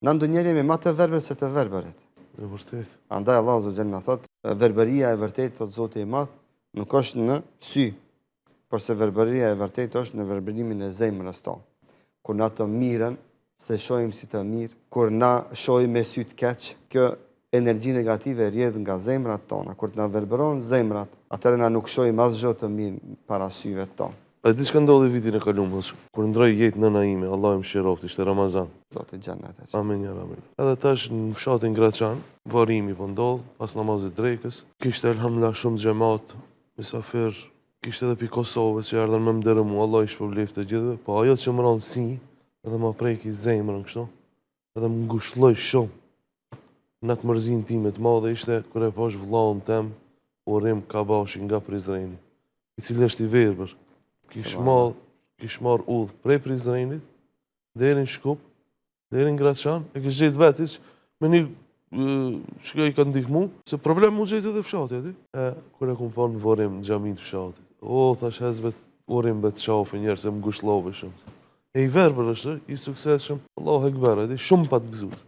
Na ndonjëherë jemi më të verbër se të verbërit. E vërtet. Andaj Allah Azza na thot, verbëria e vërtet, thot Zoti i Madh, nuk është në sy, por se verbëria e vërtet është në verbërimin e zemrës tonë. Kur na të mirën, se shohim si të mirë, kur na shohim me sy të keq, kjo energji negative rjedh nga zemrat tona. Kur të na verbëron zemrat, atëherë na nuk shohim asgjë të mirë para syve tonë. A di çka ndodhi vitin e kaluar, kur ndroi jetë nëna ime, Allah më mëshiroft, ishte Ramazan. Zoti xhennet. Amin ya Rabbi. Edhe tash në fshatin Graçan, varrimi po ndodh pas namazit drekës. Kishte elhamdullah shumë xhamat, mysafir, kishte edhe pi Kosovës që erdhën më ndërmu, Allah i shpërbleft të gjithëve, po ajo që më ranë si, edhe më preki zemrën kështu, edhe më ngushëlloj shumë. Në të mërzin time të madhe ishte kur e pash vllaun tem Urim Kabashi nga Prizreni, i cili është i verbër. Kish marr udhë prej Prizrenit deri në Shkup, deri në Graçan, e kish gjetë vetë me një që i ka ndihmu, se problem mu gjetë edhe fshati, ati. Kur e kum pa në Vorim në xhamin të fshatit. Thash hezbet Urim bet qafe njerë se më ngushllove shumë. E i verbër është, i suksesshëm, Allahu Ekber, ati, shumë pa të gëzut.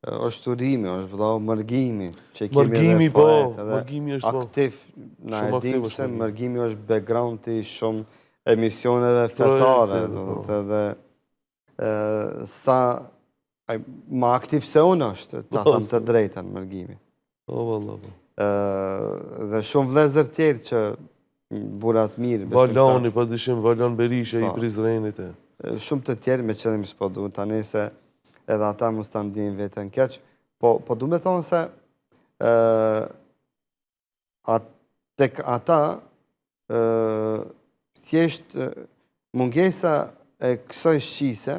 Është urimi, është vëllau mërgimi. Mërgimi po, mërgimi është po. Aktiv, na e dim se mërgimi është background të shumë emisioneve fetare, edhe sa ma aktiv se unë është, ta tham të drejtën mërgimi. Dhe shumë vlezër tjerë që burat mirë. Valani, pa dyshim, Valan Berisha i Prizrenit e. Shumë të tjerë me qëllim s'po du, tani se edhe ata mos ta ndjejnë veten keq, po du me thonë se tek ata thjesht mungesa e kësaj shqise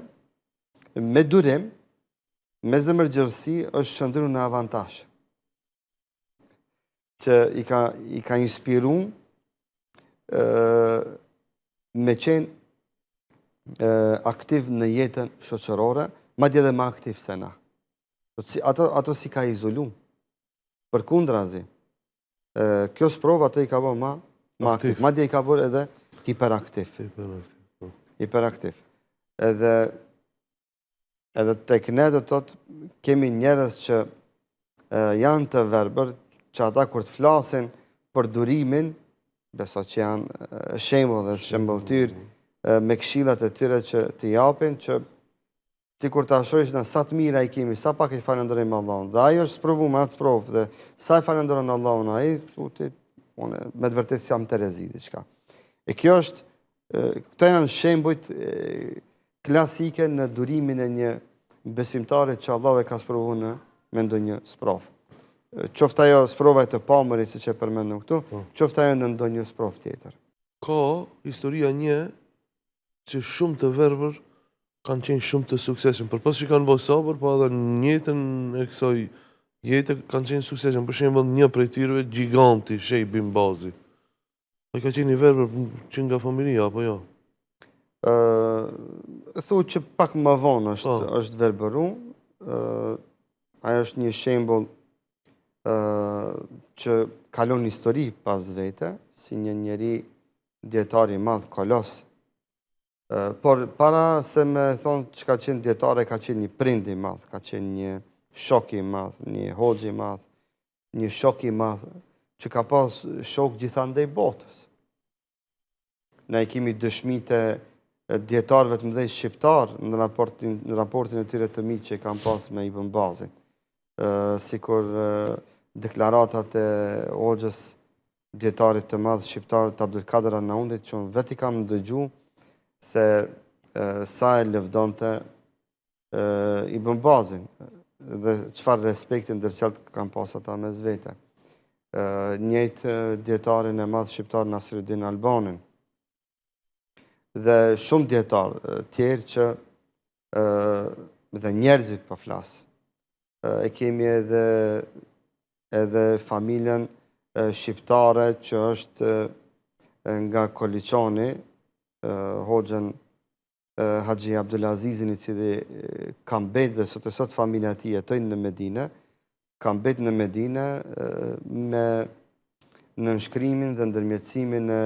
me durim, me zemërgjërsi është shëndru në avantazh. Që i ka inspiru me qenë aktiv në jetën shoqërore, madje edhe më aktiv se na. Ato si ka izolu. Përkundrazi, kjo sprova ato i ka bërë më aktiv. Madje i ka bërë edhe hiperaktiv. Hiperaktiv. Edhe tek ne do të thotë kemi njerëz që janë të verbër, që ata kur të flasin për durimin, beso që janë shembull dhe shembulltyr me këshillat e tyre që të japin, që ti kur ta shohësh në sa të mira i kemi, sa pak i falenderojmë Allahun. Dhe ajo është sprovu me atë sprovë, dhe sa i falenderon Allahun ai, me të vërtetë jam Terezi diçka. E kjo është, këto janë shembujt klasike në durimin e një besimtari që Allah e ka sprovu me ndonjë sprovë. Qoftë ajo sprova e të pamërit, siç e përmendëm këtu, qoftë ajo në ndonjë sprovë tjetër. Ka historia një që shumë të verbër kanë qenë shumë të suksesshëm, përpos që kanë bërë sabër, po edhe në jetën e kësaj jete kanë qenë suksesshëm. Për shembull, një prej tyre giganti Shej Bin Bazi. Ai ka qenë i verbër që nga familja apo jo? Thu që pak më vonë është verbëru. Ai është një shembull që kalon histori pas vete, si një njeri dietar i madh, kolos. Por para se me thonë që ka qenë djetare, ka qenë një prind i madh, ka qenë një shok i madh, një hoxh i madh, një shok i madh, që ka pas shok gjithandej botës. Ne kemi dëshmitë e djetarëve të mëdhenj shqiptar në raportin e tyre të miq që kanë pas me Ibn Bazin. Sikur deklaratat e hoxhës djetarit të madh shqiptar të Abdulkader Arnaundit, që unë vetë i kam dëgju se sa e lëvdonte Ibn Bazin dhe çfarë respekti ndërcjellët kanë pas ata mes vete. Njëjtë djetarin e madh shqiptar Nasiruddin Albanin dhe shumë djetar tjerë që dhe njerëzit po flas. E kemi edhe familjen shqiptare që është nga Koliçani, hoxhën Haxhi Abdulazizin, i cili ka mbet dhe sot familja e tij jetojnë në Medinë, ka mbet në Medinë me nënshkrimin dhe ndërmjetësimin e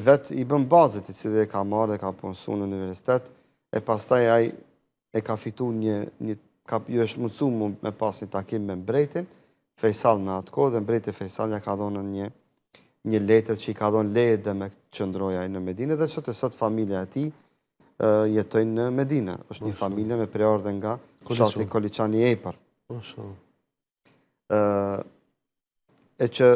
vetë Ibn Bazit, i cili e ka marrë dhe ka punësuar në universitet, e pastaj ai e ka fitu ju është mundësu me pas një takim me mbretin, Fejsal në atë kohë, dhe mbreti Fejsal ja ka dhonë një letër që i ka dhonë leje dhe me qëndroj ai në Medinë, dhe sot familja e tij jetojnë në Medinë. Është një familje me preordhe nga fshati Koliçani Epër. E që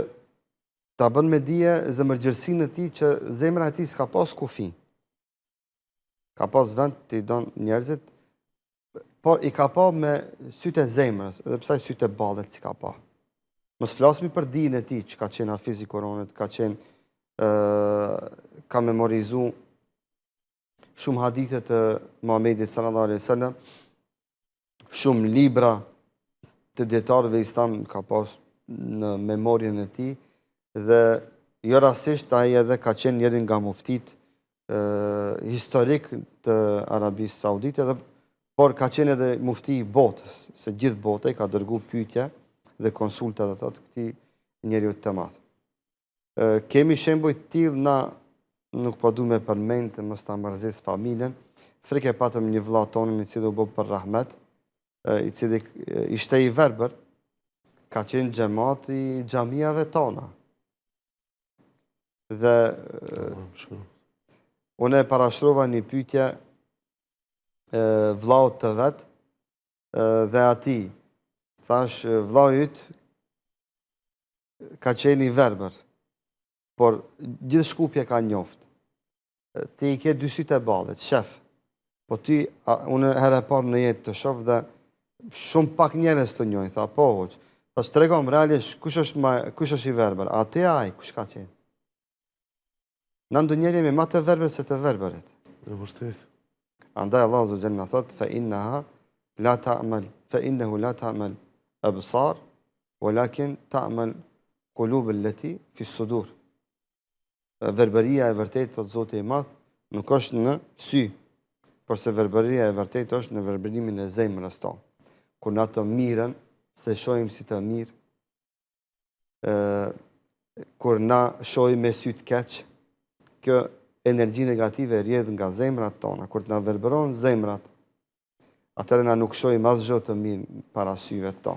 ta bën me dije zemërgjërsinë e tij që zemra e tij s'ka pas kufi. Ka pas vend të i donë njerëzit, por i ka pa me sytë e zemrës, edhe pse sytë e ballet si ka pa. Mos flasmi për dijen e tij, që ka qenë hafiz i Kuranit, ka memorizu shumë hadithe të Muhamedit sallallahu alaihi wasallam, shumë libra të dietarëve islam ka pas në memorien e tij, dhe jo rastisht ai edhe ka qenë njëri nga muftit historik të Arabisë Saudite, por ka qenë edhe mufti i botës, se gjithë bota i ka dërgu pyetje dhe konsultat ato të këtij njeriu të madh. Kemi shembuj të tillë, na nuk po du me përmend të mos ta mërzis familjen. Frikë e patëm një vëlla tonin i cili u bë për rahmet, i cili ishte i verbër, ka qenë xhamat i xhamiave tona. Dhe unë e parashtrova një pyetje vllaut të vet, dhe atij thash, vllau yt ka qenë i verbër, por gjithë Shkupje ka njoft. Ti i ke dy sytë e ballit, shef. Po ty, unë herë e parë në jetë të shoh dhe shumë pak njerëz të njohin, tha po hoq. Thash, tregom realisht kush është i verbër, a ti ai, kush ka qenë? Na ndonjëherë jemi më të verbër se të verbërit. E vërtet. Andaj Allahu Azza wa Jalla thot fa innahu la ta'mal absar walakin ta'mal qulub allati fi sudur. Verbëria e vërtetë, thot Zoti i Madh, nuk është në sy, por se verbëria e vërtetë është në verbërimin e zemrës tonë. Kur na të mirën, se shohim si të mirë, kur na shohim me sy të keq, kjo energji negative rjedh nga zemrat tona. Kur të na verbëron zemrat, atëherë na nuk shohim asgjë të mirë para syve tonë.